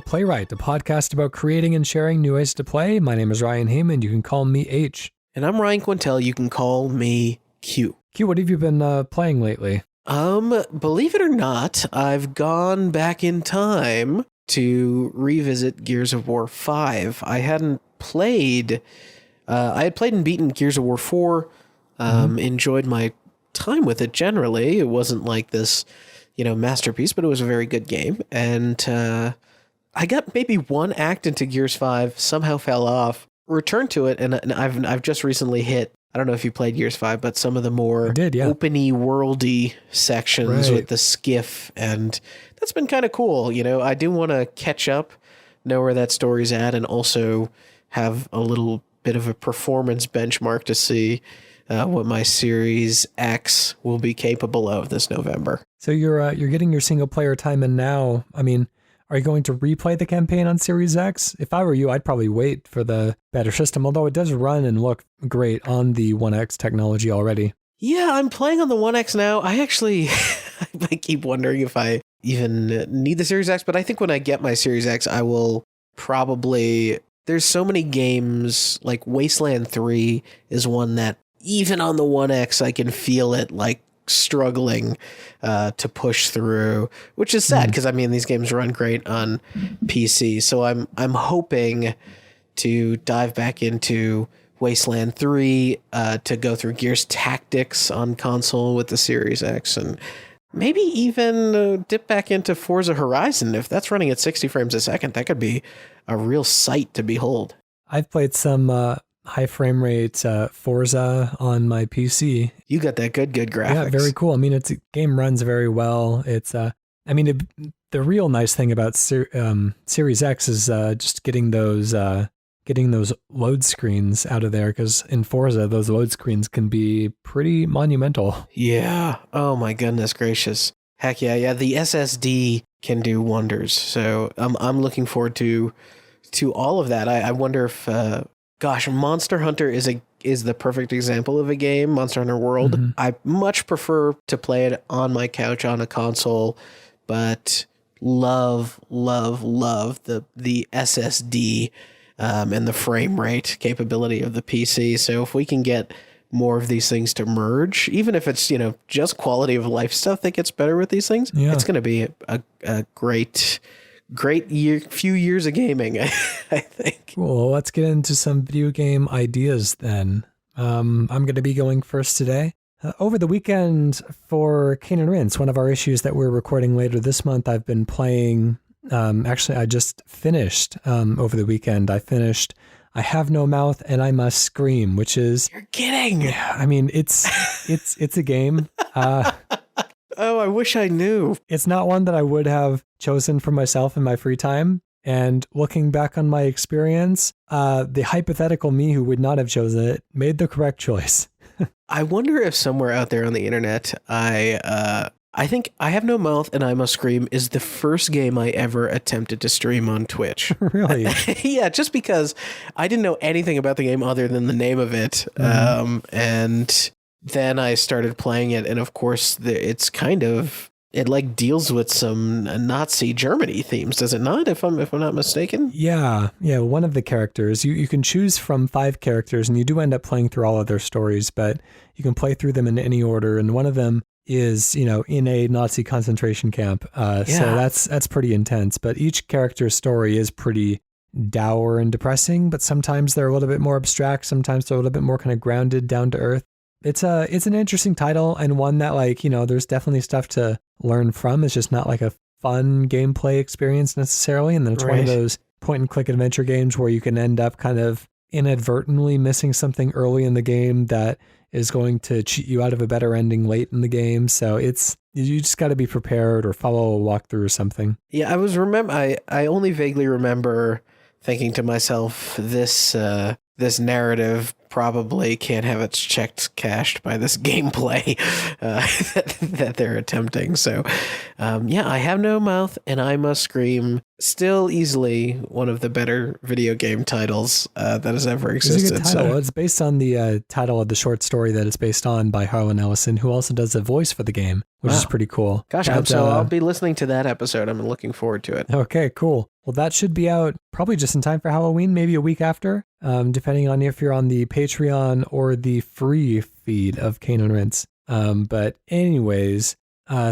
Playwright, a podcast about creating and sharing new ways to play. My name is Ryan Hamann. You can call me H. And I'm Ryan Quintal. You can call me Q. Q, what have you been playing lately? Believe it or not, I've gone back in time to revisit Gears of War 5. I hadn't played... I had played and beaten Gears of War 4, enjoyed my time with it generally. It wasn't like this, masterpiece, but it was a very good game. And I got maybe one act into Gears 5, somehow fell off, returned to it, and I've just recently hit, I don't know if you played Gears 5, but some of the more open-y, worldy sections with the skiff, and that's been kind of cool. I do want to catch up, know where that story's at, and also have a little bit of a performance benchmark to see what my Series X will be capable of this November. So you're getting your single player time in now. I mean, are you going to replay the campaign on Series X? If I were you, I'd probably wait for the better system, although it does run and look great on the One X technology already. Yeah, I'm playing on the One X now. I actually I keep wondering if I even need the Series X, but I think when I get my Series X, I will probably... There's so many games, like Wasteland 3 is one that even on the One X, I can feel it like struggling to push through, which is sad because these games run great on PC. So I'm hoping to dive back into Wasteland 3 to go through Gears Tactics on console with the Series X, and maybe even dip back into Forza Horizon. If that's running at 60 frames a second, that could be a real sight to behold. I've played some high frame rate Forza on my PC. You got that good graphics. Yeah, very cool. The game runs very well. It's the real nice thing about Series X is just getting those load screens out of there, because in Forza those load screens can be pretty monumental. Yeah. Oh my goodness gracious. Heck yeah. The SSD can do wonders. So I'm looking forward to all of that. I wonder if Monster Hunter is the perfect example of a game, Monster Hunter World. Mm-hmm. I much prefer to play it on my couch on a console, but love the SSD and the frame rate capability of the PC. So if we can get more of these things to merge, even if it's, just quality of life stuff that gets better with these things, it's going to be a great few years of gaming, I think. Cool. Let's get into some video game ideas then. I'm going to be going first today. Over the weekend for Cane and Rinse, one of our issues that we're recording later this month, I've been playing... actually, I just finished over the weekend. I Have No Mouth and I Must Scream, which is... You're kidding! It's a game. Oh, I wish I knew. It's not one that I would have chosen for myself in my free time. And looking back on my experience, the hypothetical me who would not have chosen it made the correct choice. I wonder if somewhere out there on the internet, I think I Have No Mouth and I Must Scream is the first game I ever attempted to stream on Twitch. Really? Yeah, just because I didn't know anything about the game other than the name of it. Mm-hmm. And then I started playing it, and of course it's it deals with some Nazi Germany themes, does it not? If I'm not mistaken. Yeah. One of the characters, you can choose from 5 characters, and you do end up playing through all of their stories, but you can play through them in any order, and one of them is, in a Nazi concentration camp. So that's pretty intense, but each character's story is pretty dour and depressing, but sometimes they're a little bit more abstract. Sometimes they're a little bit more kind of grounded, down to earth. It's an interesting title, and one that there's definitely stuff to learn from. It's just not like a fun gameplay experience necessarily. And then it's one of those point and click adventure games where you can end up kind of inadvertently missing something early in the game that is going to cheat you out of a better ending late in the game. So you just got to be prepared or follow a walkthrough or something. Yeah, I only vaguely remember thinking to myself, this narrative probably can't have its checks cashed by this gameplay that they're attempting. So, I Have No Mouth and I Must Scream Still easily one of the better video game titles that has ever It's existed. a good title. It's based on the title of the short story that it's based on by Harlan Ellison, who also does the voice for the game, which is pretty cool. Gosh, I'll be listening to that episode. I'm looking forward to it. Okay, cool. Well, that should be out probably just in time for Halloween, maybe a week after, depending on if you're on the Patreon or the free feed of Cane and Rinse. But anyways,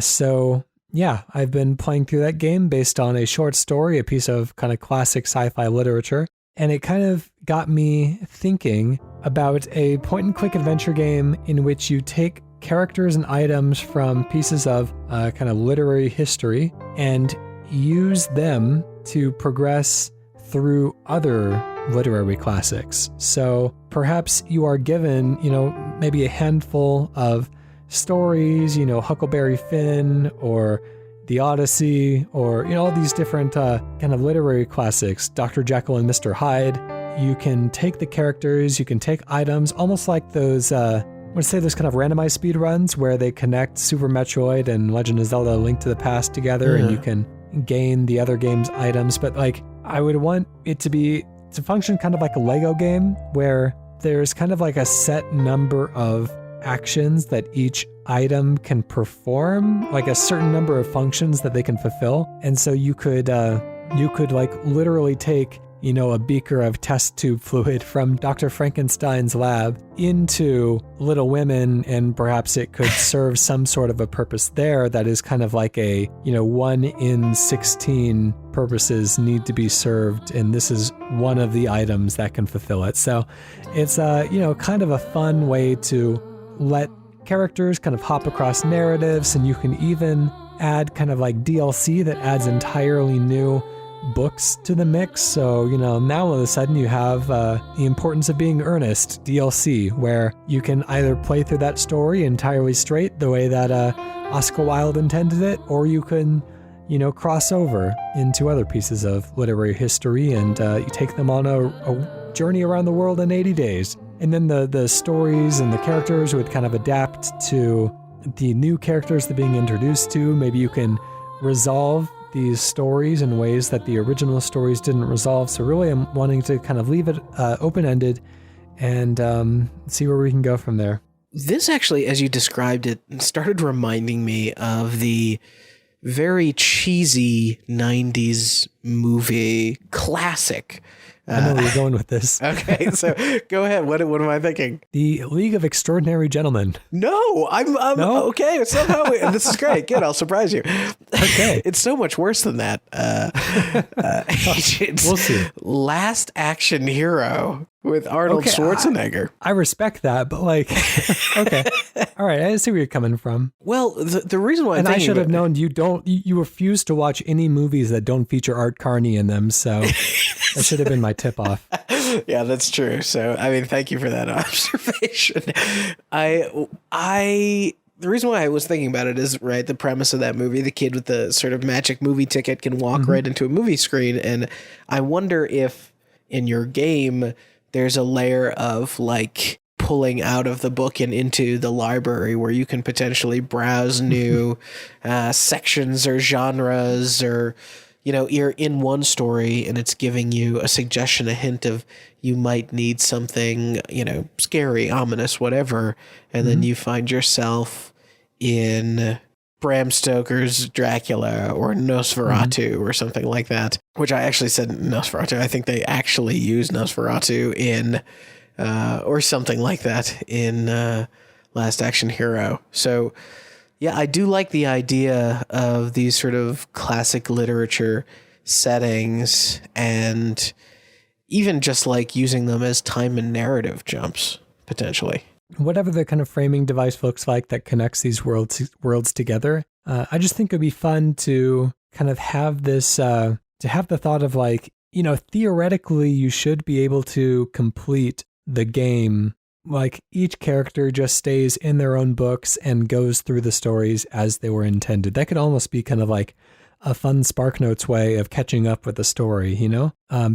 so yeah, I've been playing through that game based on a short story, a piece of kind of classic sci-fi literature. And it kind of got me thinking about a point-and-click adventure game in which you take characters and items from pieces of kind of literary history and use them to progress through other literary classics. So perhaps you are given, maybe a handful of stories, Huckleberry Finn or The Odyssey or, all these different kind of literary classics, Dr. Jekyll and Mr. Hyde. You can take the characters, you can take items, almost like those, I would say those kind of randomized speed runs where they connect Super Metroid and Legend of Zelda: Link to the Past together, and you can gain the other game's items. But I would want it to function kind of like a Lego game where there's kind of like a set number of actions that each item can perform, like a certain number of functions that they can fulfill. And so you could literally take, a beaker of test tube fluid from Dr. Frankenstein's lab into Little Women, and perhaps it could serve some sort of a purpose there that is kind of like a, 1 in 16 purposes need to be served, and this is one of the items that can fulfill it. So it's kind of a fun way to let characters kind of hop across narratives, and you can even add kind of like DLC that adds entirely new books to the mix. So, now all of a sudden you have The Importance of Being Earnest DLC, where you can either play through that story entirely straight the way that Oscar Wilde intended it, or you can, cross over into other pieces of literary history and you take them on a journey around the world in 80 days. And then the stories and the characters would kind of adapt to the new characters they're being introduced to. Maybe you can resolve these stories in ways that the original stories didn't resolve. So really I'm wanting to kind of leave it open-ended and see where we can go from there. This actually, as you described it, started reminding me of the very cheesy 90s movie classic. I know where you're going with this. Okay, so go ahead. What am I thinking? The League of Extraordinary Gentlemen. No, I'm no? Okay. Somehow this is great. Good. I'll surprise you. Okay. It's so much worse than that. We'll see. Last Action Hero with Arnold Schwarzenegger. I respect that, but okay. All right. I see where you're coming from. Well, the reason why I should have known you refuse to watch any movies that don't feature Art Carney in them. So that should have been my tip off. Yeah, that's true. So, thank you for that observation. The reason why I was thinking about it is, right, the premise of that movie, the kid with the sort of magic movie ticket can walk right into a movie screen. And I wonder if in your game, there's a layer of pulling out of the book and into the library where you can potentially browse new sections or genres, or, you're in one story and it's giving you a suggestion, a hint of you might need something, scary, ominous, whatever. And then you find yourself in Bram Stoker's Dracula or Nosferatu or something like that, which I actually said Nosferatu. I think they actually use Nosferatu in, or something like that in Last Action Hero. So yeah, I do like the idea of these sort of classic literature settings, and even just using them as time and narrative jumps, potentially. Whatever the kind of framing device looks like that connects these worlds together, I just think it'd be fun to kind of have this, to have the thought of theoretically you should be able to complete the game. Each character just stays in their own books and goes through the stories as they were intended. That could almost be kind of a fun SparkNotes way of catching up with the story,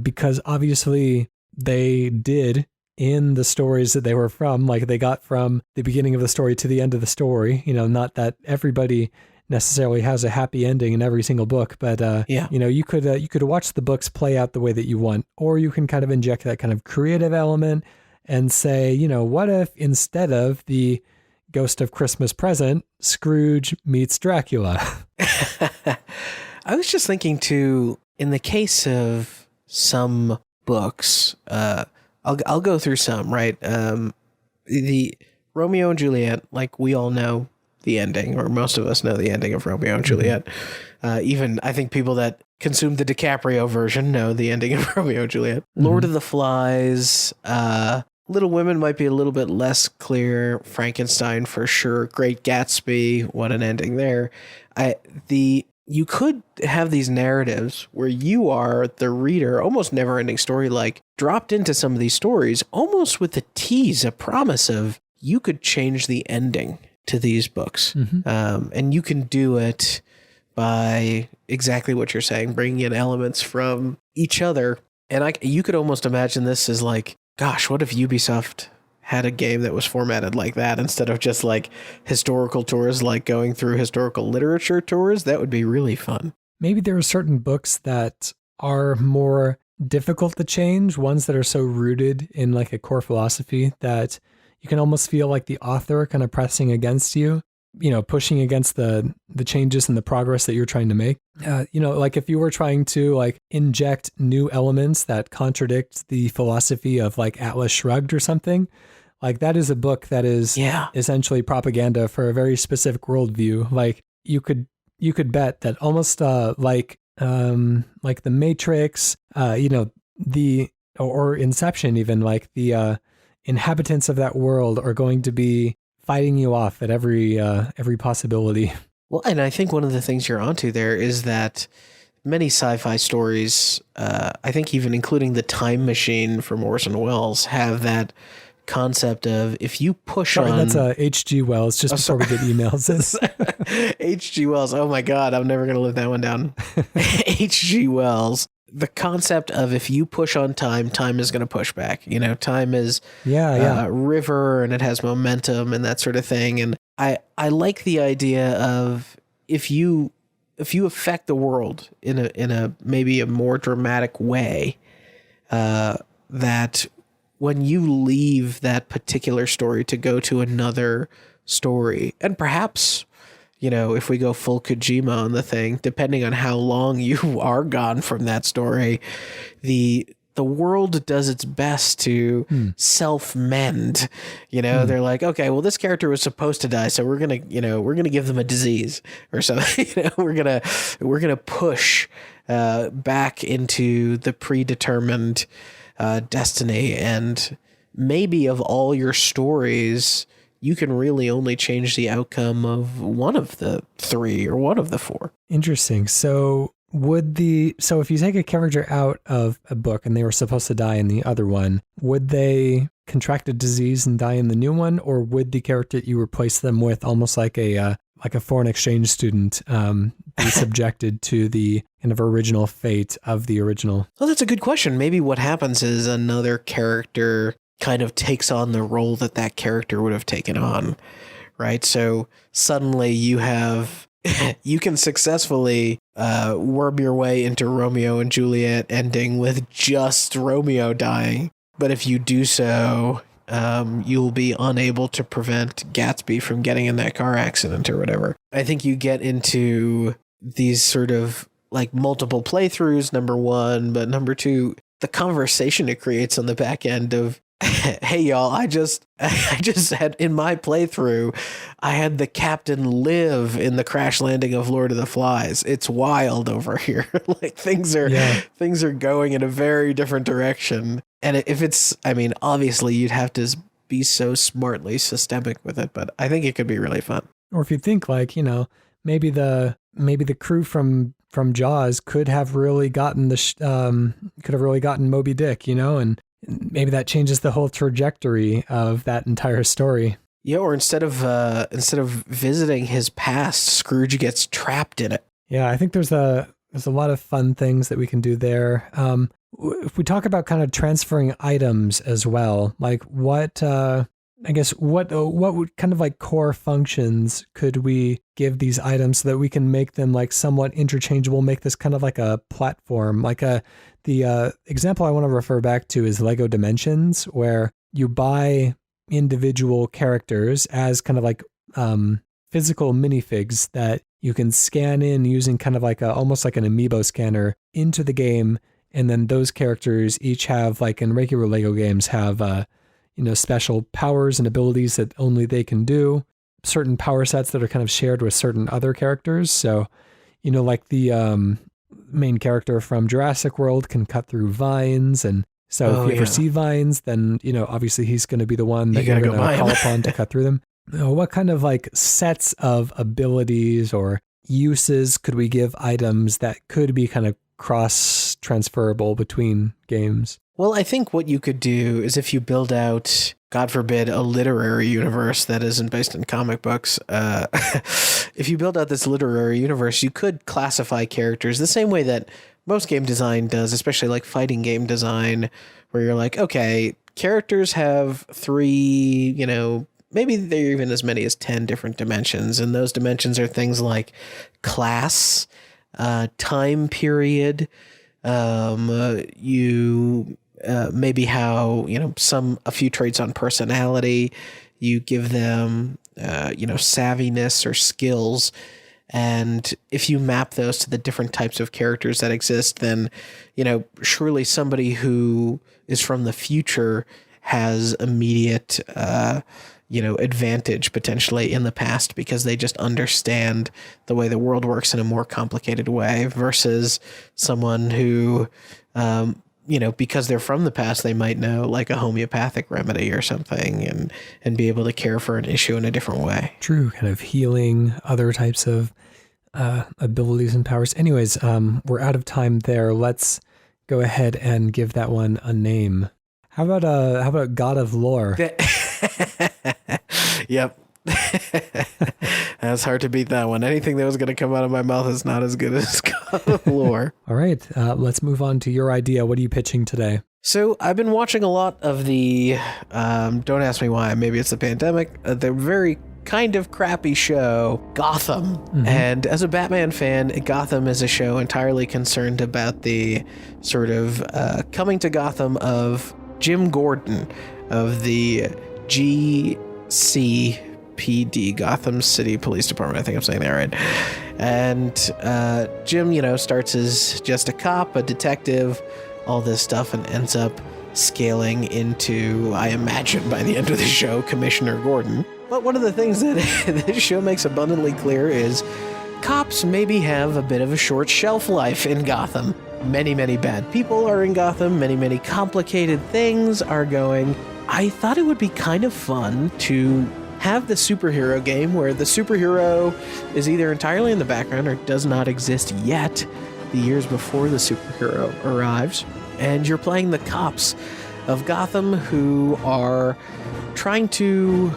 because obviously they did in the stories that they were from, they got from the beginning of the story to the end of the story, not that everybody necessarily has a happy ending in every single book, but you could watch the books play out the way that you want, or you can kind of inject that kind of creative element and say, what if instead of the Ghost of Christmas Present, Scrooge meets Dracula? I was just thinking too, in the case of some books, I'll go through some, right? The Romeo and Juliet, like we all know the ending, or most of us know the ending of Romeo and Juliet. Even I think people that consume the DiCaprio version know the ending of Romeo and Juliet. Lord of the Flies, Little Women might be a little bit less clear. Frankenstein for sure. Great Gatsby, what an ending there. You could have these narratives where you are the reader, almost never-ending story, like dropped into some of these stories, almost with a tease, a promise of you could change the ending to these books. And you can do it by exactly what you're saying, bringing in elements from each other. And you could almost imagine this as like, gosh, what if Ubisoft had a game that was formatted like that instead of just like historical tours, like going through historical literature tours? That would be really fun. Maybe there are certain books that are more difficult to change, ones that are so rooted in like a core philosophy that you can almost feel like the author kind of pressing against you, pushing against the changes and the progress that you're trying to make. Like if you were trying to like inject new elements that contradict the philosophy of like Atlas Shrugged or something, like that is a book that is essentially propaganda for a very specific worldview. Like you could bet that almost like The Matrix, or Inception, even like the inhabitants of that world are going to be fighting you off at every possibility. Well, and I think one of the things you're onto there is that many sci-fi stories, I think even including The Time Machine from Orson Welles, have that concept of if you push on... That's H.G. Wells, just before we get emails. H.G. Wells, oh my God, I'm never going to live that one down. H.G. Wells. The concept of if you push on time, time is going to push back. Time is a river and it has momentum and that sort of thing. And I like the idea of if you affect the world in a maybe a more dramatic way, that when you leave that particular story to go to another story, and perhaps, if we go full Kojima on the thing, depending on how long you are gone from that story, the world does its best to self-mend. They're like, okay, well, this character was supposed to die, so we're gonna give them a disease or something. We're gonna push back into the predetermined destiny, and maybe of all your stories, you can really only change the outcome of one of the three or one of the four. Interesting. So if you take a character out of a book and they were supposed to die in the other one, would they contract a disease and die in the new one, or would the character you replace them with, almost like a foreign exchange student, be subjected to the kind of original fate of the original? Well, that's a good question. Maybe what happens is another character kind of takes on the role that character would have taken on, right? So suddenly you can successfly worm your way into Romeo and Juliet ending with just Romeo dying. But if you do so, you'll be unable to prevent Gatsby from getting in that car accident or whatever. I think you get into these sort of like multiple playthroughs, number one, but number two, the conversation it creates on the back end of, hey y'all, I just had in my playthrough, I had the captain live in the crash landing of Lord of the Flies. It's wild over here. Like things are going in a very different direction. And if it's, obviously you'd have to be so smartly systemic with it, but I think it could be really fun. Or if you think like, maybe the crew from Jaws could have really gotten Moby Dick, and maybe that changes the whole trajectory of that entire story. Yeah, or instead of visiting his past, Scrooge gets trapped in it. Yeah, I think there's a lot of fun things that we can do there. If we talk about kind of transferring items as well, like what I guess what would kind of like core functions could we give these items so that we can make them like somewhat interchangeable, make this kind of like a platform, like the example I want to refer back to is Lego Dimensions, where you buy individual characters as kind of like physical minifigs that you can scan in using kind of like almost like an amiibo scanner into the game, and then those characters each have, like in regular Lego games, have special powers and abilities that only they can do, certain power sets that are kind of shared with certain other characters. So, like the main character from Jurassic World can cut through vines. And so if you ever see vines, then, obviously he's going to be the one that you're going to call upon to cut through them. What kind of like sets of abilities or uses could we give items that could be kind of cross transferable between games? Well, I think what you could do is if you build out, God forbid, a literary universe that isn't based in comic books, if you build out this literary universe, you could classify characters the same way that most game design does, especially like fighting game design, where you're like, okay, characters have 3, maybe they're even as many as 10 different dimensions. And those dimensions are things like class, time period, maybe how, a few traits on personality, you give them, savviness or skills. And if you map those to the different types of characters that exist, then, surely somebody who is from the future has immediate, advantage potentially in the past because they just understand the way the world works in a more complicated way versus someone who, because they're from the past, they might know like a homeopathic remedy or something and be able to care for an issue in a different way. True, kind of healing, other types of abilities and powers. Anyways, we're out of time there. Let's go ahead and give that one a name. How about God of Lore? Yep. That's hard to beat that one. Anything that was going to come out of my mouth is not as good as God of Lore. All right, let's move on to your idea. What are you pitching today? So I've been watching a lot of the, don't ask me why, maybe it's the pandemic, the very kind of crappy show, Gotham. Mm-hmm. And as a Batman fan, Gotham is a show entirely concerned about the sort of coming to Gotham of Jim Gordon of the GCPD, Gotham City Police Department. I think I'm saying that right. And Jim, starts as just a cop, a detective, all this stuff, and ends up scaling into, I imagine by the end of the show, Commissioner Gordon. But one of the things that this show makes abundantly clear is cops maybe have a bit of a short shelf life in Gotham. Many, many bad people are in Gotham. Many, many complicated things are going. I thought it would be kind of fun to have the superhero game where the superhero is either entirely in the background or does not exist yet, the years before the superhero arrives, and you're playing the cops of Gotham who are trying to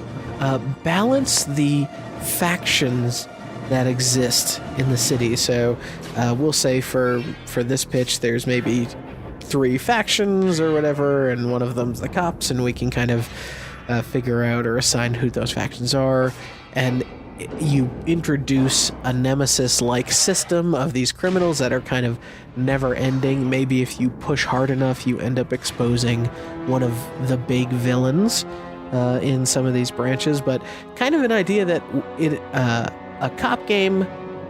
balance the factions that exist in the city. So we'll say for this pitch, there's maybe 3 factions or whatever, and one of them's the cops, and we can kind of figure out or assign who those factions are. And you introduce a nemesis-like system of these criminals that are kind of never-ending. Maybe if you push hard enough, you end up exposing one of the big villains in some of these branches. But kind of an idea that a cop game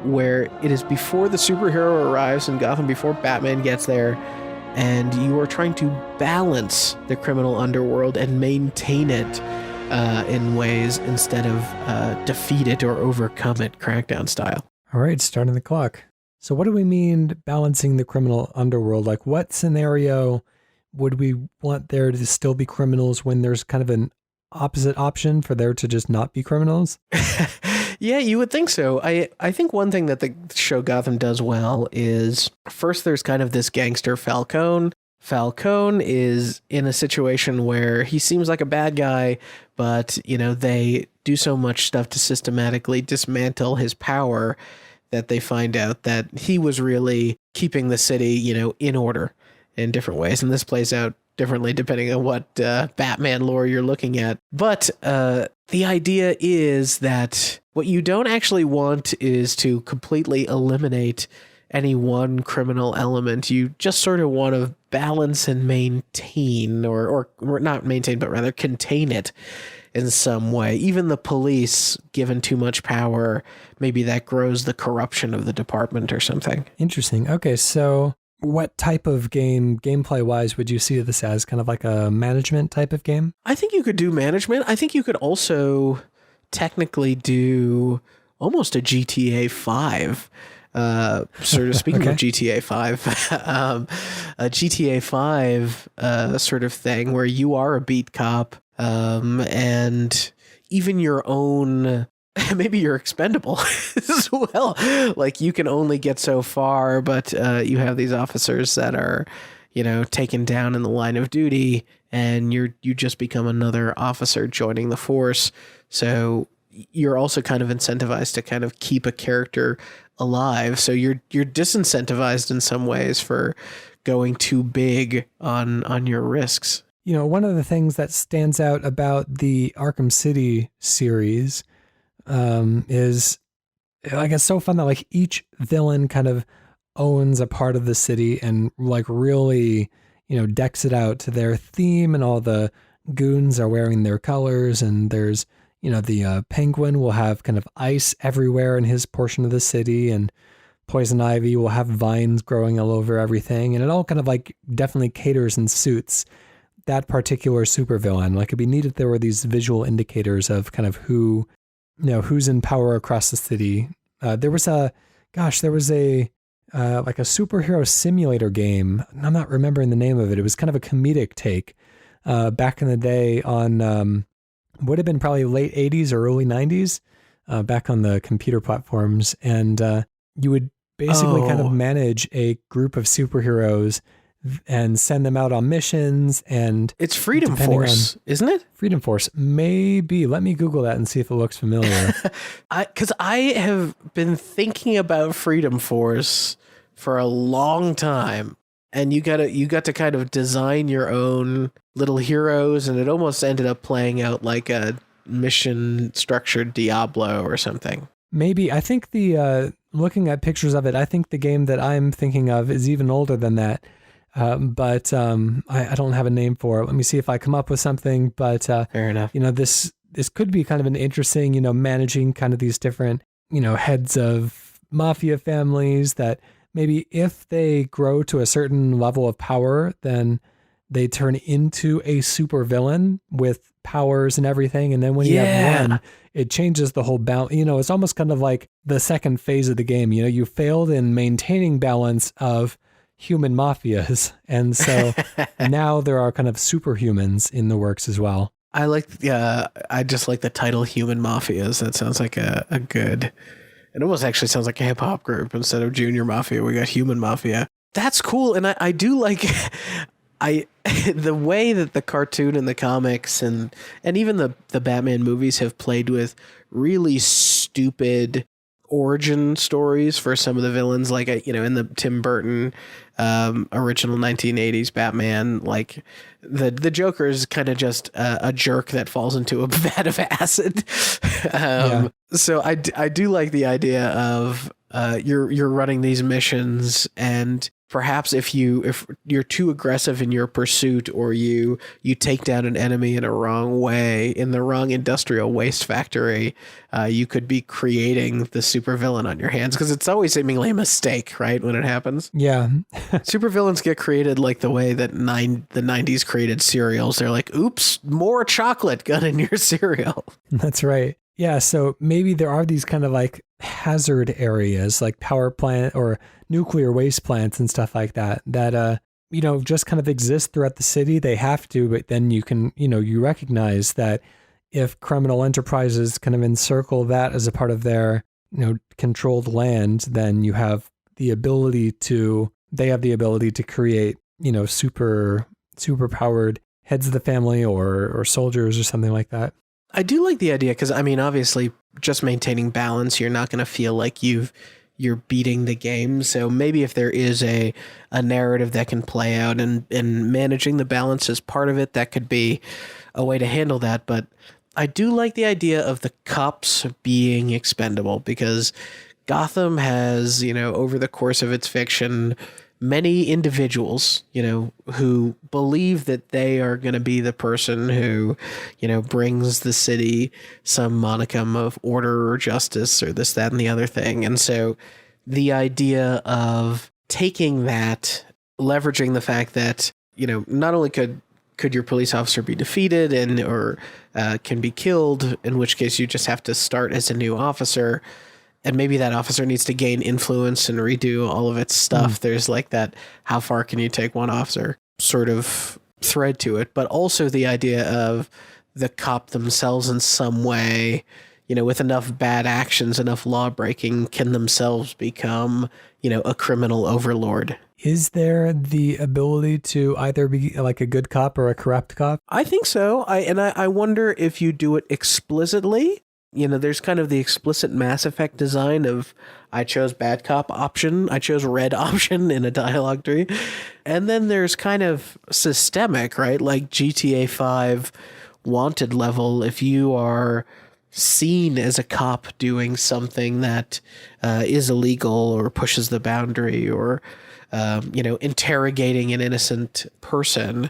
where it is before the superhero arrives in Gotham, before Batman gets there, and you are trying to balance the criminal underworld and maintain it in ways instead of defeat it or overcome it, Crackdown style. All right, starting the clock. So what do we mean balancing the criminal underworld? Like, what scenario would we want there to still be criminals when there's kind of an opposite option for there to just not be criminals? Yeah, you would think so. I think one thing that the show Gotham does well is, first there's kind of this gangster Falcone. Falcone is in a situation where he seems like a bad guy, but, they do so much stuff to systematically dismantle his power that they find out that he was really keeping the city, in order in different ways. And this plays out differently depending on what Batman lore you're looking at. But the idea is that what you don't actually want is to completely eliminate any one criminal element. You just sort of want to balance and maintain, or not maintain, but rather contain it in some way. Even the police, given too much power, maybe that grows the corruption of the department or something. Interesting. Okay, so what type of game, gameplay-wise, would you see this as? Kind of like a management type of game? I think you could do management. I think you could also technically do almost a GTA 5. Sort of speaking Okay. of GTA 5, a GTA 5 sort of thing where you are a beat cop, and even your own, maybe you're expendable as well. Like you can only get so far, but you have these officers that are, you know, taken down in the line of duty, and you just become another officer joining the force. So you're also kind of incentivized to kind of keep a character alive. So you're disincentivized in some ways for going too big on your risks. You know, one of the things that stands out about the Arkham City series is, like, it's so fun that like each villain kind of owns a part of the city and like really, you know, decks it out to their theme, and all the goons are wearing their colors, and there's, you know, the Penguin will have kind of ice everywhere in his portion of the city, and Poison Ivy will have vines growing all over everything, and it all kind of like definitely caters and suits that particular supervillain. Like it'd be neat if there were these visual indicators of kind of who, you know, who's in power across the city. There was a like a superhero simulator game. I'm not remembering the name of it. It was kind of a comedic take back in the day on would have been probably late 80s or early 90s, back on the computer platforms. And you would basically kind of manage a group of superheroes and send them out on missions. And it's Freedom Force, isn't it? Freedom Force, maybe. Let me Google that and see if it looks familiar. Because I have been thinking about Freedom Force for a long time, and you got to kind of design your own little heroes, and it almost ended up playing out like a mission structured Diablo or something. Maybe. I think the looking at pictures of it, I think the game that I'm thinking of is even older than that. But I don't have a name for it. Let me see if I come up with something. But fair enough. You know, this could be kind of an interesting, you know, managing kind of these different, you know, heads of mafia families that maybe if they grow to a certain level of power, then they turn into a super villain with powers and everything. And then when you have one, it changes the whole balance. You know, it's almost kind of like the second phase of the game. You know, you failed in maintaining balance of human mafias, and so now there are kind of superhumans in the works as well. I just like the title Human Mafias. That sounds like a good, it almost actually sounds like a hip hop group. Instead of Junior Mafia, we got Human Mafia. That's cool. And I do like the way that the cartoon and the comics and even the Batman movies have played with really stupid origin stories for some of the villains, like, you know, in the Tim Burton original 1980s Batman, like the Joker is kind of just a jerk that falls into a vat of acid. So I do like the idea of you're running these missions, and perhaps if you're too aggressive in your pursuit, or you take down an enemy in a wrong way, in the wrong industrial waste factory, you could be creating the supervillain on your hands, because it's always seemingly a mistake, right, when it happens. Yeah. Supervillains get created like the way that the 90s created cereals. They're like, oops, more chocolate got in your cereal. That's right. Yeah, so maybe there are these kind of like hazard areas, like power plant or nuclear waste plants and stuff like that, you know, just kind of exist throughout the city. They have to, but then you can, you know, you recognize that if criminal enterprises kind of encircle that as a part of their, you know, controlled land, then you have the ability to, they have the ability to create, you know, super powered heads of the family or soldiers or something like that. I do like the idea, because I mean, obviously, just maintaining balance, you're not going to feel like you've you're beating the game. So maybe if there is a narrative that can play out and managing the balance is part of it, that could be a way to handle that. But I do like the idea of the cops being expendable, because Gotham has, over the course of its fiction, many individuals, who believe that they are going to be the person who, brings the city some modicum of order or justice or this, that, and the other thing. And so the idea of taking that, leveraging the fact that, not only could your police officer be defeated or can be killed, in which case you just have to start as a new officer. And maybe that officer needs to gain influence and redo all of its stuff. There's like that, how far can you take one officer sort of thread to it. But also the idea of the cop themselves in some way, with enough bad actions, enough law breaking, can themselves become, a criminal overlord. Is there the ability to either be like a good cop or a corrupt cop? I think so. I wonder if you do it explicitly. There's kind of the explicit Mass Effect design of I chose bad cop option, I chose red option in a dialogue tree. And then there's kind of systemic, right? Like GTA 5 wanted level, if you are seen as a cop doing something that is illegal or pushes the boundary or, interrogating an innocent person,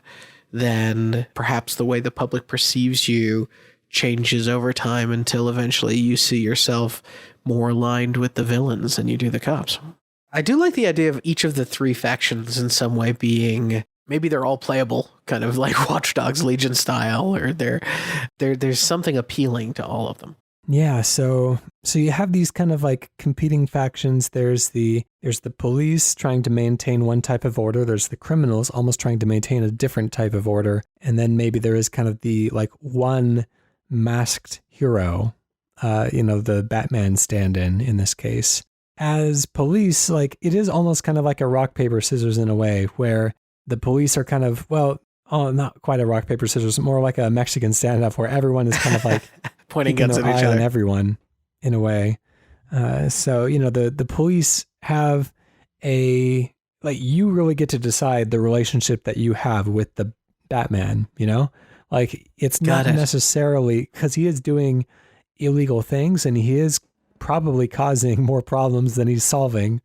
then perhaps the way the public perceives you changes over time until eventually you see yourself more aligned with the villains and you do the cops. I do like the idea of each of the three factions in some way being, maybe they're all playable, kind of like Watch Dogs Legion style, or there's something appealing to all of them. Yeah, so you have these kind of like competing factions. There's the police trying to maintain one type of order. There's the criminals almost trying to maintain a different type of order. And then maybe there is kind of the like one masked hero, the Batman stand-in this case. As police, like it is almost kind of like a rock, paper, scissors in a way, where the police are kind of, not quite a rock, paper, scissors, more like a Mexican standoff where everyone is kind of like pointing guns at each other on everyone in a way. So, the police have you really get to decide the relationship that you have with the Batman, Like, it's not necessarily because he is doing illegal things and he is probably causing more problems than he's solving.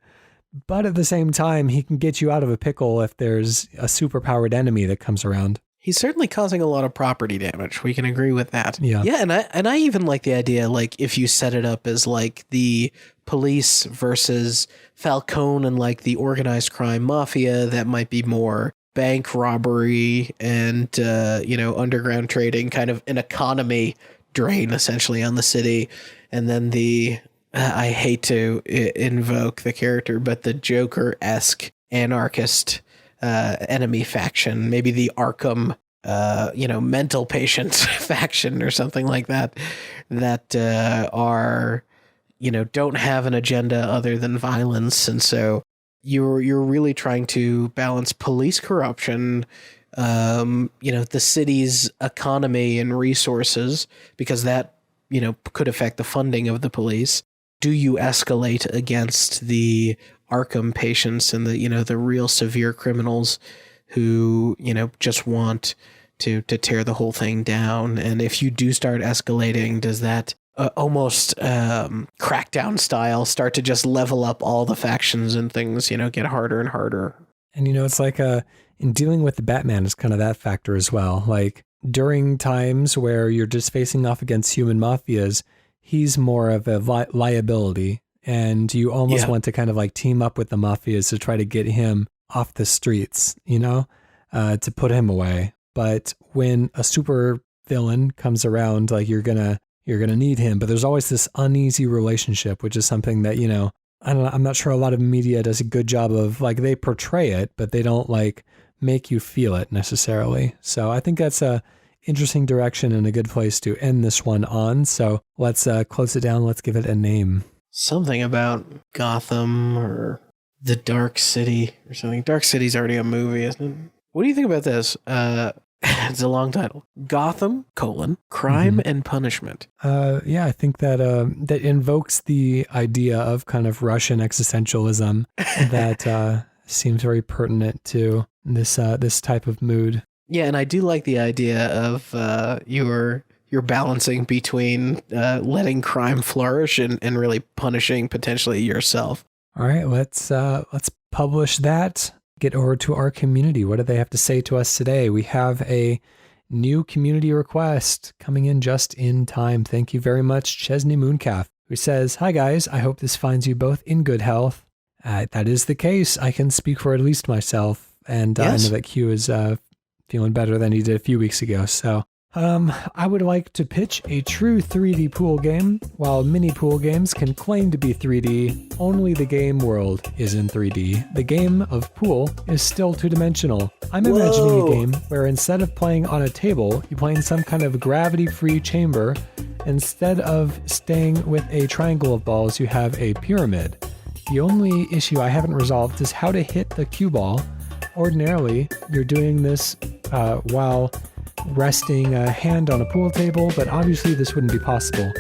But at the same time, he can get you out of a pickle if there's a superpowered enemy that comes around. He's certainly causing a lot of property damage. We can agree with that. Yeah. Yeah, and I even like the idea, like, if you set it up as like the police versus Falcone and like the organized crime mafia, that might be more bank robbery and, underground trading, kind of an economy drain essentially on the city. And then I hate to invoke the character, but the Joker-esque anarchist enemy faction, maybe the Arkham, mental patient faction or something like that, are, don't have an agenda other than violence. And so you're really trying to balance police corruption, the city's economy and resources, because that, could affect the funding of the police. Do you escalate against the Arkham patients and the real severe criminals who, just want to tear the whole thing down? And if you do start escalating, does that almost crackdown style start to just level up all the factions and things, get harder and harder? And, it's like in dealing with the Batman, it's kind of that factor as well. Like during times where you're just facing off against human mafias, he's more of a liability, and you almost want to kind of like team up with the mafias to try to get him off the streets, to put him away. But when a super villain comes around, like you're gonna need him. But there's always this uneasy relationship, which is something that, I'm not sure a lot of media does a good job of, like, they portray it, but they don't like make you feel it necessarily. So I think that's a interesting direction and a good place to end this one on. So let's close it down. Let's give it a name. Something about Gotham or the Dark City or something. Dark City's already a movie, isn't it? What do you think about this? It's a long title. Gotham, Crime and Punishment. Yeah, I think that that invokes the idea of kind of Russian existentialism that seems very pertinent to this type of mood. Yeah, and I do like the idea of you're balancing between letting crime flourish and really punishing potentially yourself. All right, let's publish that. Get over to our community. What do they have to say to us today? We have a new community request coming in just in time. Thank you very much, Chesney Mooncalf, who says, "Hi guys, I hope this finds you both in good health." That is the case. I can speak for at least myself, and Yes. I know that Q is feeling better than he did a few weeks ago. So I would like to pitch a true 3D pool game. While many pool games can claim to be 3D, only the game world is in 3D. The game of pool is still two-dimensional. I'm imagining a game where instead of playing on a table, you play in some kind of gravity-free chamber. Instead of staying with a triangle of balls, you have a pyramid. The only issue I haven't resolved is how to hit the cue ball. Ordinarily, you're doing this while resting a hand on a pool table, but obviously this wouldn't be possible.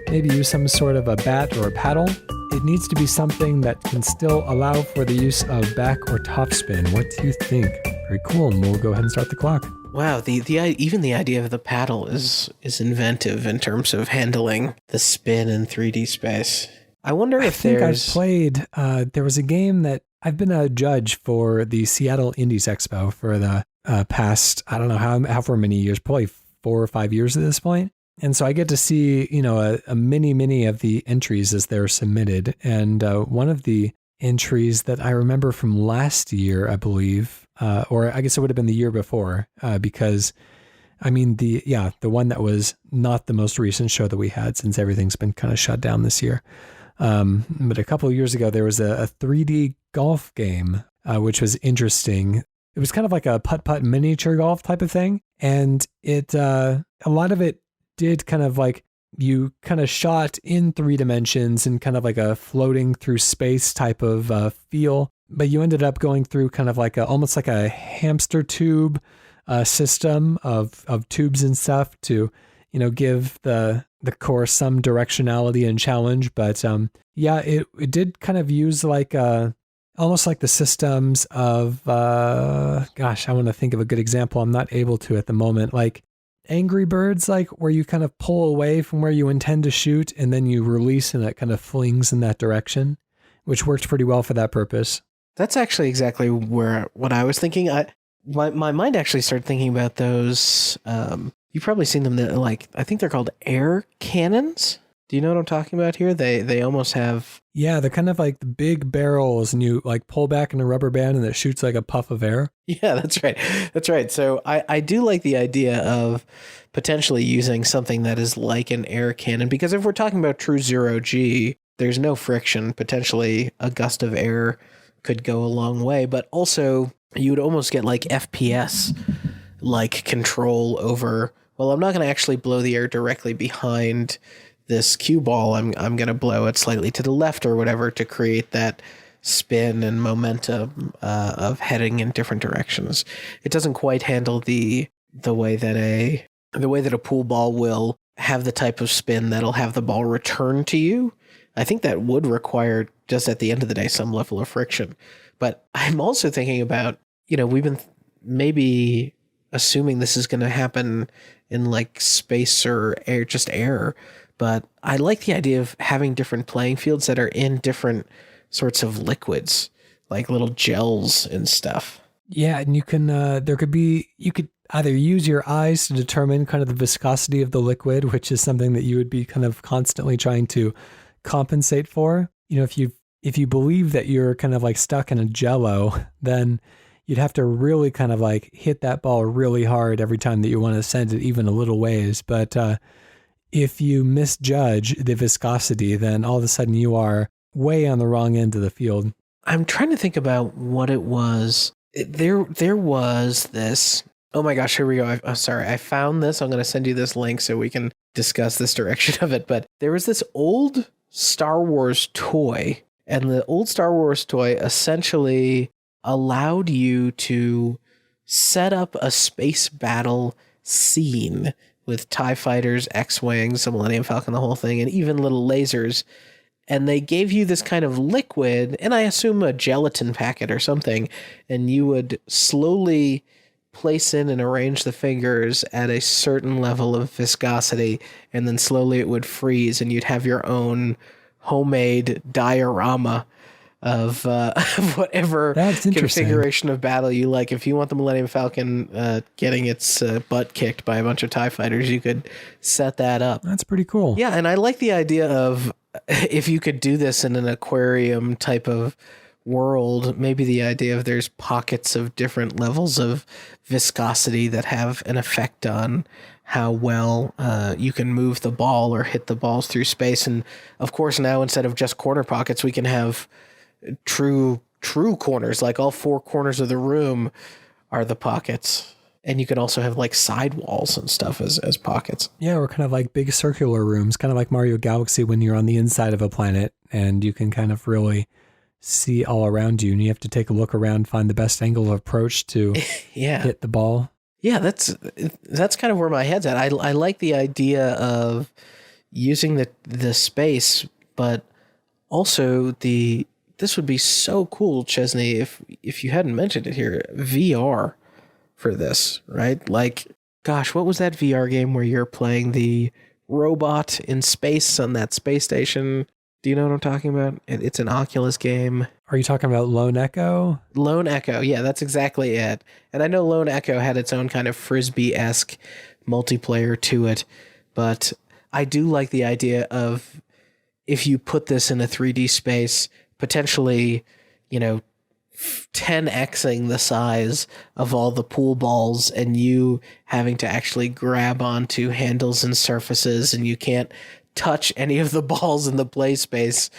Maybe use some sort of a bat or a paddle. It needs to be something that can still allow for the use of back or top spin. What do you think? Very cool, and we'll go ahead and start the clock. Wow, even the idea of the paddle is inventive in terms of handling the spin in 3D space. I wonder if I've played, there was a game that I've been a judge for the Seattle Indies Expo for the past, I don't know how many years, probably 4 or 5 years at this point. And so I get to see, a many of the entries as they're submitted. And one of the entries that I remember from last year, I believe, or I guess it would have been the year before, because I mean, the one that was not the most recent show that we had, since everything's been kind of shut down this year. But a couple of years ago, there was a 3D golf game, which was interesting. It was kind of like a putt-putt miniature golf type of thing. And a lot of it did kind of like, you kind of shot in 3 dimensions and kind of like a floating through space type of feel. But you ended up going through kind of like almost like a hamster tube system of tubes and stuff to, give the course some directionality and challenge. But it did kind of use like almost like the systems of, I want to think of a good example. I'm not able to at the moment. Like Angry Birds, like where you kind of pull away from where you intend to shoot and then you release and it kind of flings in that direction, which worked pretty well for that purpose. That's actually exactly what I was thinking. My mind actually started thinking about those. You've probably seen them. I think they're called air cannons. Do you know what I'm talking about here? They almost have... Yeah, they're kind of like the big barrels and you like pull back in a rubber band and it shoots like a puff of air. Yeah, that's right. That's right. So I do like the idea of potentially using something that is like an air cannon, because if we're talking about true zero G, there's no friction. Potentially a gust of air could go a long way, but also you would almost get like FPS like control over, well, I'm not going to actually blow the air directly behind this cue ball. I'm going to blow it slightly to the left or whatever to create that spin and momentum of heading in different directions. It doesn't quite handle the way that a pool ball will have the type of spin that'll have the ball return to you. I think that would require, just at the end of the day, some level of friction. But I'm also thinking about, we've been maybe assuming this is going to happen in like space or air, just air. But I like the idea of having different playing fields that are in different sorts of liquids, like little gels and stuff. Yeah, and you can, you could either use your eyes to determine kind of the viscosity of the liquid, which is something that you would be kind of constantly trying to compensate for. If you believe that you're kind of like stuck in a jello, then you'd have to really kind of like hit that ball really hard every time that you want to send it even a little ways. But if you misjudge the viscosity, then all of a sudden you are way on the wrong end of the field. I'm trying to think about what it was. There was this. Oh my gosh, here we go. I'm sorry. I found this. I'm going to send you this link so we can discuss this direction of it. But there was this old Star Wars toy, and the old Star Wars toy essentially allowed you to set up a space battle scene with TIE fighters, X-Wings, the Millennium Falcon, the whole thing, and even little lasers. And they gave you this kind of liquid, and I assume a gelatin packet or something, and you would slowly place in and arrange the fingers at a certain level of viscosity, and then slowly it would freeze, and you'd have your own homemade diorama of whatever configuration of battle you like. If you want the Millennium Falcon getting its butt kicked by a bunch of TIE fighters, you could set that up. That's pretty cool. Yeah, and I like the idea of if you could do this in an aquarium type of world, maybe the idea of there's pockets of different levels of viscosity that have an effect on how well you can move the ball or hit the balls through space. And of course, now instead of just corner pockets, we can have true corners, like all four corners of the room are the pockets. And you can also have like side walls and stuff as pockets. Yeah, or kind of like big circular rooms, kind of like Mario Galaxy when you're on the inside of a planet and you can kind of really see all around you and you have to take a look around, find the best angle of approach to hit the ball. Yeah, that's kind of where my head's at. I like the idea of using the space, but also this would be so cool, Chesney, if you hadn't mentioned it here, VR for this, right? Like, gosh, what was that VR game where you're playing the robot in space on that space station? Do you know what I'm talking about? It's an Oculus game. Are you talking about Lone Echo? Lone Echo, yeah, that's exactly it. And I know Lone Echo had its own kind of Frisbee-esque multiplayer to it, but I do like the idea of if you put this in a 3D space, potentially, 10xing the size of all the pool balls and you having to actually grab onto handles and surfaces, and you can't touch any of the balls in the play space,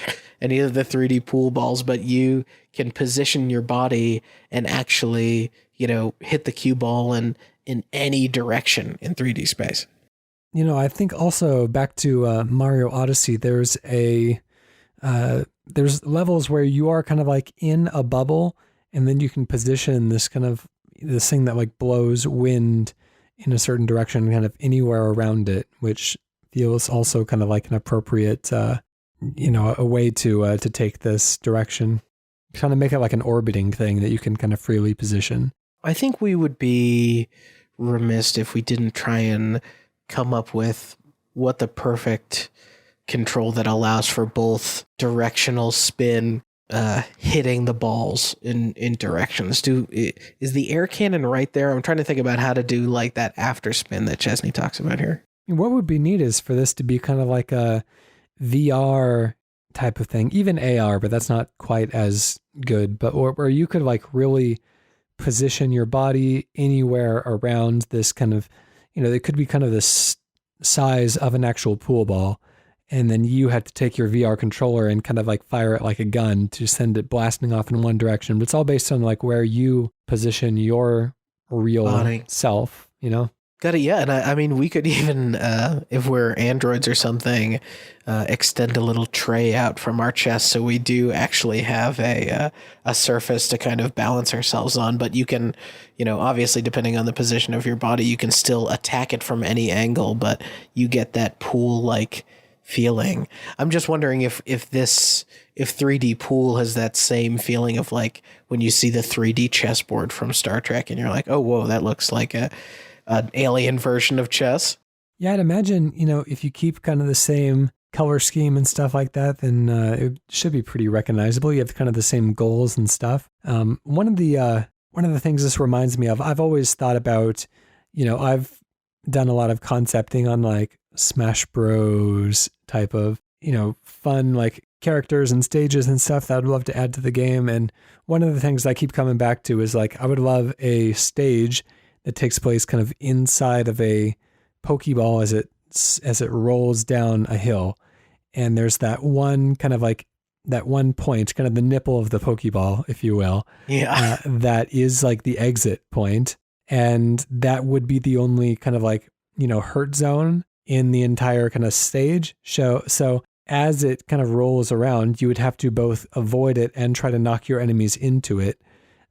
any of the 3D pool balls, but you can position your body and actually, hit the cue ball in any direction in 3D space. I think also back to Mario Odyssey, there's levels where you are kind of like in a bubble, and then you can position this thing that like blows wind in a certain direction kind of anywhere around it, which feels also kind of like an appropriate, a way to take this direction. Kind of make it like an orbiting thing that you can kind of freely position. I think we would be remiss if we didn't try and come up with what the perfect control that allows for both directional spin, hitting the balls in directions. Is the air cannon right there? I'm trying to think about how to do like that after spin that Chesney talks about here. What would be neat is for this to be kind of like a VR type of thing, even AR, but that's not quite as good, but where you could like really position your body anywhere around this kind of, it could be kind of this size of an actual pool ball. And then you had to take your VR controller and kind of like fire it like a gun to send it blasting off in one direction. But it's all based on like where you position your real body self, Got it, yeah. And I mean, we could even, if we're androids or something, extend a little tray out from our chest so we do actually have a surface to kind of balance ourselves on. But you can, obviously depending on the position of your body, you can still attack it from any angle, but you get that pool-like feeling. I'm just wondering if 3D pool has that same feeling of like when you see the 3D chessboard from Star Trek and you're like, oh, whoa, that looks like an alien version of chess. Yeah, I'd imagine, if you keep kind of the same color scheme and stuff like that, then it should be pretty recognizable. You have kind of the same goals and stuff. One of the things this reminds me of, I've always thought about, I've done a lot of concepting on like Smash Bros type of, fun like characters and stages and stuff that I'd love to add to the game. And one of the things I keep coming back to is like, I would love a stage that takes place kind of inside of a Pokeball as it rolls down a hill. And there's that one kind of like that one point, kind of the nipple of the Pokeball, if you will. Yeah. That is like the exit point. And that would be the only kind of like, hurt zone in the entire kind of stage show. So as it kind of rolls around, you would have to both avoid it and try to knock your enemies into it.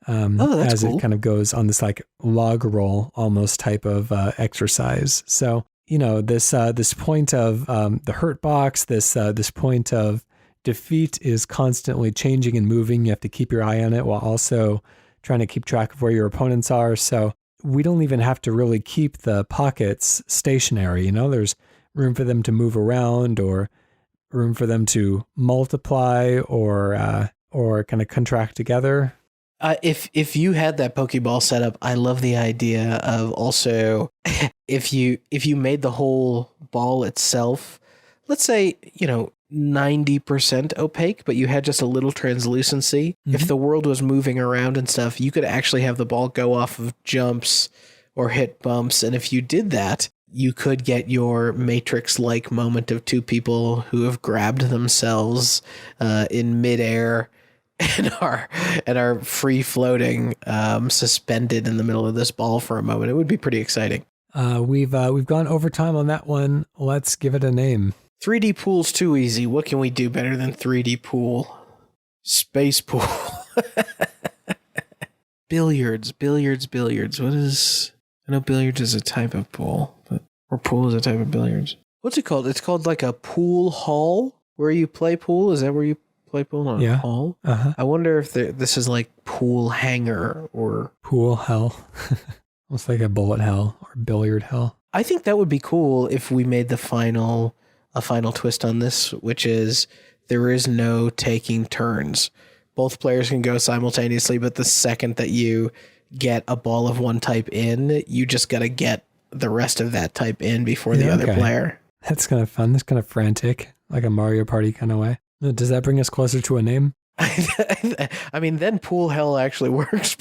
That's as cool. it kind of goes on this like log roll almost type of exercise. So, this point of the hurt box, this point of defeat is constantly changing and moving. You have to keep your eye on it while also trying to keep track of where your opponents are. So we don't even have to really keep the pockets stationary. There's room for them to move around, or room for them to multiply, or kind of contract together. If you had that Pokeball setup, I love the idea of also if you made the whole ball itself, let's say 90% opaque, but you had just a little translucency. Mm-hmm. If the world was moving around and stuff, you could actually have the ball go off of jumps or hit bumps, and if you did that, you could get your Matrix-like moment of two people who have grabbed themselves in midair and are free floating, suspended in the middle of this ball for a moment. It would be pretty exciting. We've gone overtime on that one. Let's give it a name. 3D pool's too easy. What can we do better than 3D pool? Space pool. Billiards. What is... I know billiards is a type of pool, or pool is a type of billiards. What's it called? It's called like a pool hall where you play pool. Is that where you play pool on a hall? Uh-huh. I wonder if this is like pool hanger or... Pool hell. Almost like a bullet hell or billiard hell. I think that would be cool if we made a final twist on this, which is there is no taking turns. Both players can go simultaneously, but the second that you get a ball of one type in, you just got to get the rest of that type in before the other player. That's kind of fun. That's kind of frantic, like a Mario Party kind of way. Does that bring us closer to a name? I mean, then Pool Hell actually works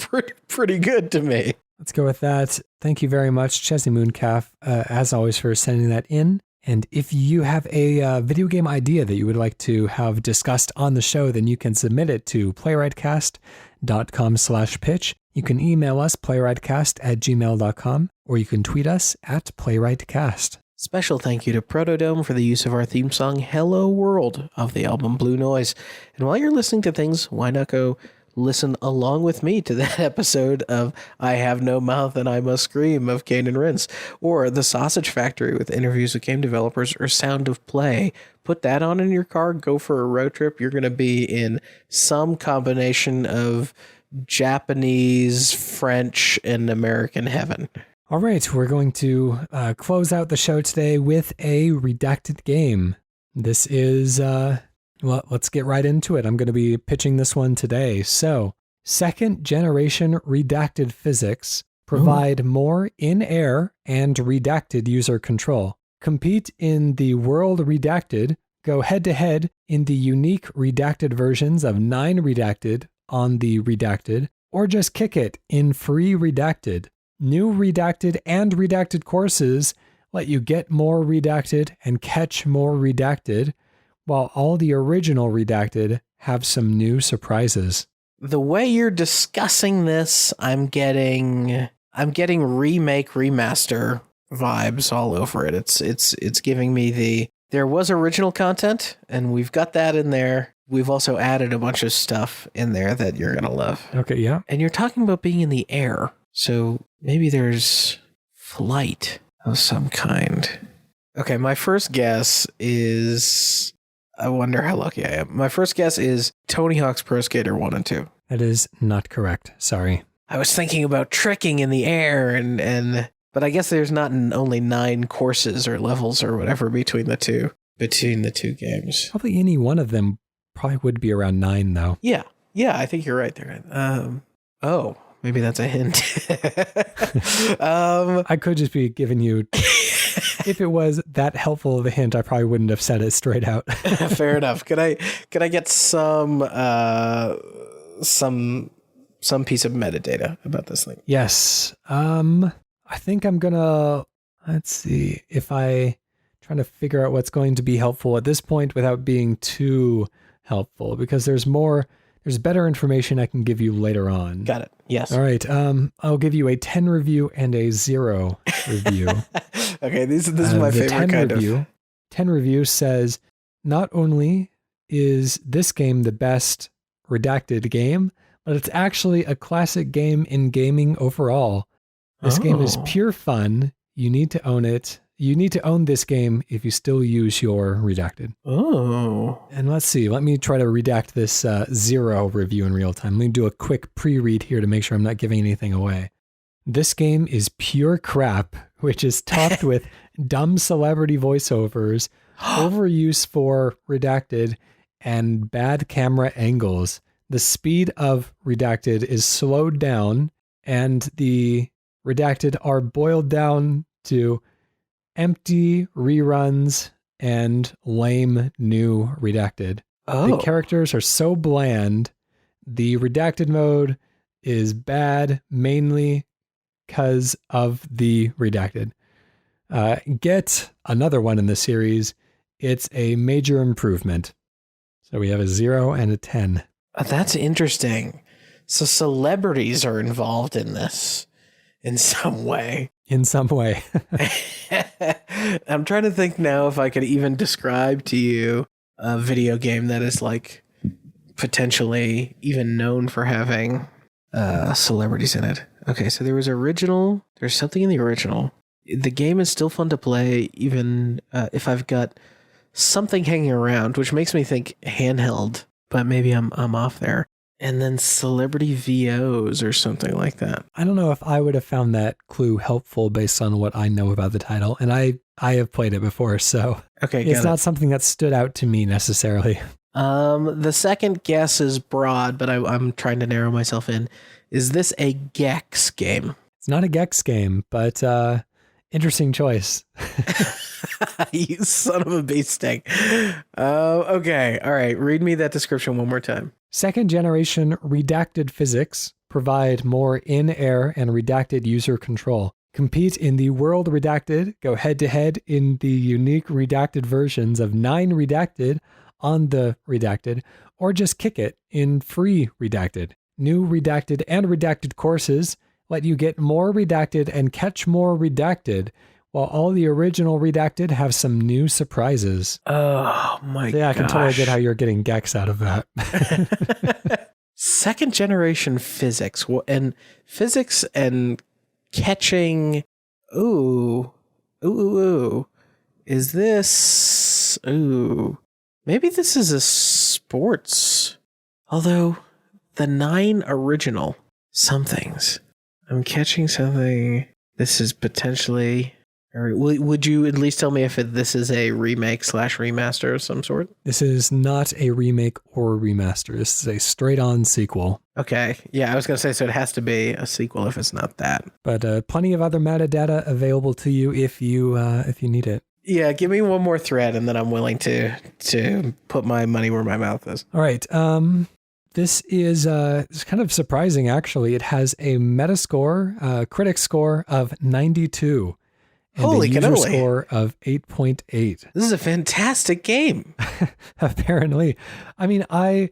pretty good to me. Let's go with that. Thank you very much, Chesney Mooncalf, as always, for sending that in. And if you have a video game idea that you would like to have discussed on the show, then you can submit it to playwrightcast.com/pitch. You can email us, playwrightcast@gmail.com, or you can tweet us at playwrightcast. Special thank you to Protodome for the use of our theme song, Hello World, of the album Blue Noise. And while you're listening to things, why not go listen along with me to that episode of I Have No Mouth and I Must Scream of Kane and Rince, or The Sausage Factory with interviews with game developers, or Sound of Play. Put that on in your car, go for a road trip. You're going to be in some combination of Japanese, French, and American heaven. All right, we're going to close out the show today with a redacted game. This is... Well, let's get right into it. I'm going to be pitching this one today. So, second generation redacted physics provide more in-air and redacted user control. Compete in the World Redacted, go head-to-head in the unique redacted versions of 9 Redacted on the Redacted, or just kick it in free Redacted. New Redacted and Redacted courses let you get more Redacted and catch more Redacted, while all the original Redacted have some new surprises. The way you're discussing this, I'm getting remake, remaster vibes all over it. It's giving me there was original content, and we've got that in there. We've also added a bunch of stuff in there that you're going to love. Okay, yeah. And you're talking about being in the air, so maybe there's flight of some kind. Okay, my first guess is... I wonder how lucky I am. My first guess is Tony Hawk's Pro Skater 1 and 2. That is not correct. Sorry. I was thinking about tricking in the air, but I guess there's not only 9 courses or levels or whatever between the two games. Probably any one of them probably would be around 9, though. Yeah, I think you're right there. Oh, maybe that's a hint. I could just be giving you... If it was that helpful of a hint, I probably wouldn't have said it straight out. Fair enough. Could I get some piece of metadata about this thing? Yes. I think I'm gonna, let's see if I trying to figure out what's going to be helpful at this point without being too helpful, because there's better information I can give you later on. Got it. Yes. All right. I'll give you a 10 review and a 0 review. Okay, this is my favorite kind of. 10 review says, not only is this game the best redacted game, but it's actually a classic game in gaming overall. This game is pure fun. You need to own it. You need to own this game if you still use your redacted. Oh. And let's see. Let me try to redact this 0 review in real time. Let me do a quick pre-read here to make sure I'm not giving anything away. This game is pure crap, which is topped with dumb celebrity voiceovers, overuse for redacted, and bad camera angles. The speed of redacted is slowed down, and the redacted are boiled down to empty reruns and lame new redacted. The characters are so bland. The redacted mode is bad mainly because of the redacted. Get another one in the series. It's a major improvement. So we have a 0 and a 10. That's interesting. So celebrities are involved in this in some way. In some way. I'm trying to think now if I could even describe to you a video game that is like potentially even known for having celebrities in it. Okay, so there's something in the original. The game is still fun to play even if I've got something hanging around, which makes me think handheld, but maybe I'm off there. And then celebrity VOs or something like that. I don't know if I would have found that clue helpful based on what I know about the title. And I have played it before, so okay, it's not something that stood out to me necessarily. The second guess is broad, but I'm trying to narrow myself in. Is this a Gex game? It's not a Gex game, but interesting choice. You son of a bee stick. Okay, all right. Read me that description one more time. Second generation redacted physics provide more in-air and redacted user control. Compete in the world redacted, go head-to-head in the unique redacted versions of 9 redacted on the redacted, or just kick it in free redacted. New redacted and redacted courses let you get more redacted and catch more redacted, while all the original redacted have some new surprises. Oh my god. Yeah, I can totally get how you're getting Gex out of that. Second generation physics and catching. Ooh. Is this? Ooh. Maybe this is a sports. Although the 9 original somethings. I'm catching something. This is potentially. Would you at least tell me if this is a remake / remaster of some sort? This is not a remake or a remaster. This is a straight-on sequel. Okay. Yeah, I was going to say, so it has to be a sequel if it's not that. But plenty of other metadata available to you if you need it. Yeah, give me one more thread, and then I'm willing to put my money where my mouth is. All right. This is it's kind of surprising, actually. It has a Metascore, critic score of 92. And Holy a user cannoli. Score of 8.8. This is a fantastic game. Apparently. I mean, I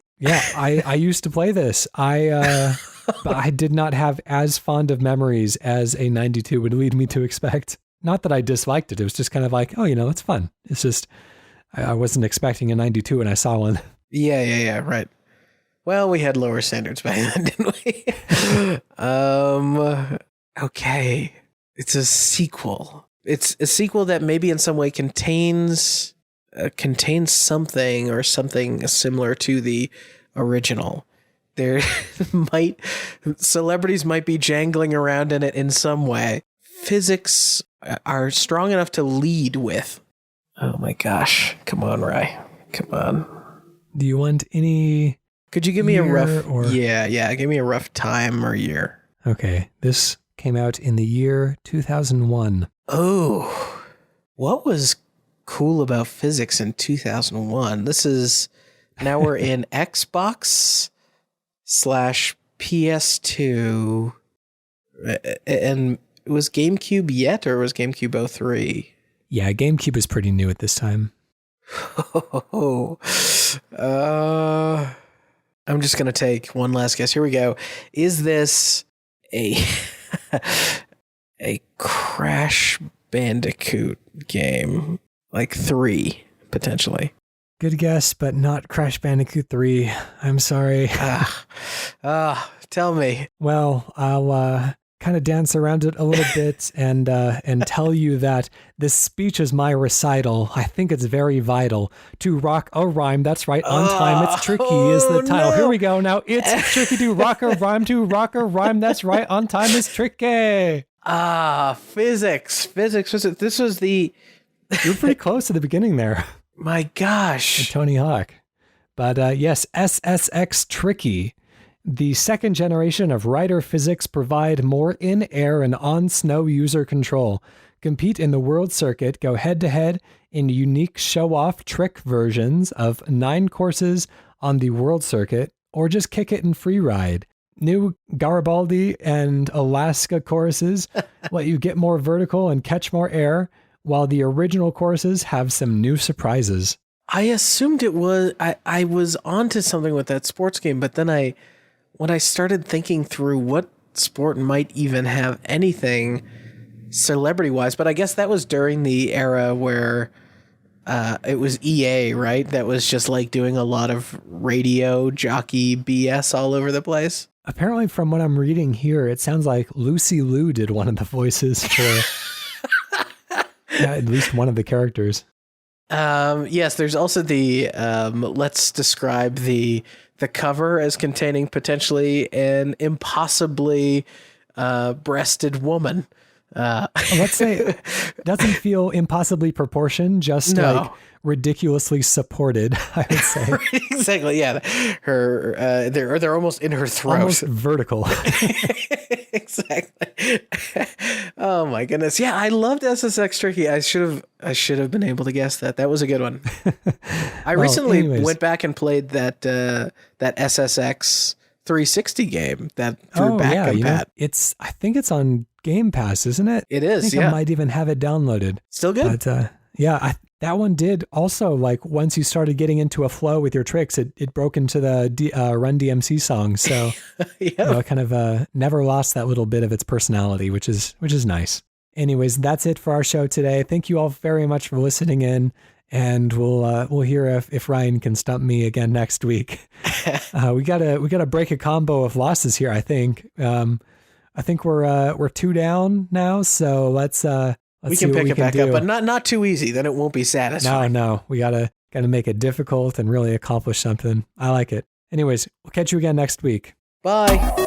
used to play this. But I did not have as fond of memories as a 92 would lead me to expect. Not that I disliked it. It was just kind of like, oh, it's fun. It's just, I wasn't expecting a 92 when I saw one. Yeah, right. Well, we had lower standards back then, didn't we? Okay. It's a sequel. It's a sequel that maybe in some way contains something or something similar to the original. Celebrities might be jangling around in it in some way. Physics are strong enough to lead with. Oh my gosh. Come on, Rye. Come on. Do you want any? Could you give me a rough? Or? Yeah. Give me a rough time or year. Okay. This came out in the year 2001. Oh, what was cool about physics in 2001? This is, now we're in Xbox / PS2. And was GameCube yet, or was GameCube 03? Yeah, GameCube is pretty new at this time. I'm just going to take one last guess. Here we go. Is this a Crash Bandicoot game? Like 3, potentially. Good guess, but not Crash Bandicoot 3. I'm sorry. Tell me. Well, I'll kind of dance around it a little bit and tell you that this speech is my recital. I think it's very vital to rock a rhyme. That's right. On time, it's tricky is the title. no. Here we go. Now it's tricky to rock a rhyme. To rock a rhyme. That's right. On time is tricky. Physics. This was the... You're pretty close to the beginning there. My gosh. Tony Hawk. But yes, SSX Tricky. The second generation of Rider physics provide more in-air and on-snow user control. Compete in the world circuit, go head-to-head in unique show-off trick versions of 9 courses on the world circuit, or just kick it in free ride. New Garibaldi and Alaska courses let you get more vertical and catch more air, while the original courses have some new surprises. I assumed it was... I was onto something with that sports game, but then when I started thinking through what sport might even have anything celebrity-wise, but I guess that was during the era where it was EA, right? That was just like doing a lot of radio jockey BS all over the place. Apparently, from what I'm reading here, it sounds like Lucy Liu did one of the voices for at least one of the characters. Yes, there's also the let's describe the cover as containing potentially an impossibly breasted woman. Let's say doesn't feel impossibly proportioned, just like ridiculously supported, I would say. Exactly, yeah. Her they're almost in her throat. Almost vertical. Exactly. Oh my goodness. Yeah, I loved SSX Tricky. I should have been able to guess that. That was a good one. I recently went back and played that SSX 360 game that through back I think it's on Game Pass, isn't it? It is. I think I might even have it downloaded. Still good. But that one did also, like, once you started getting into a flow with your tricks, it broke into the Run DMC song. So it kind of never lost that little bit of its personality, which is nice. Anyways, that's it for our show today. Thank you all very much for listening in. And we'll hear if Ryan can stump me again next week. We gotta break a combo of losses here. I think we're 2 down now, so let's we can pick it back up, but not too easy. Then it won't be satisfying. No, we gotta make it difficult and really accomplish something. I like it. Anyways, we'll catch you again next week. Bye.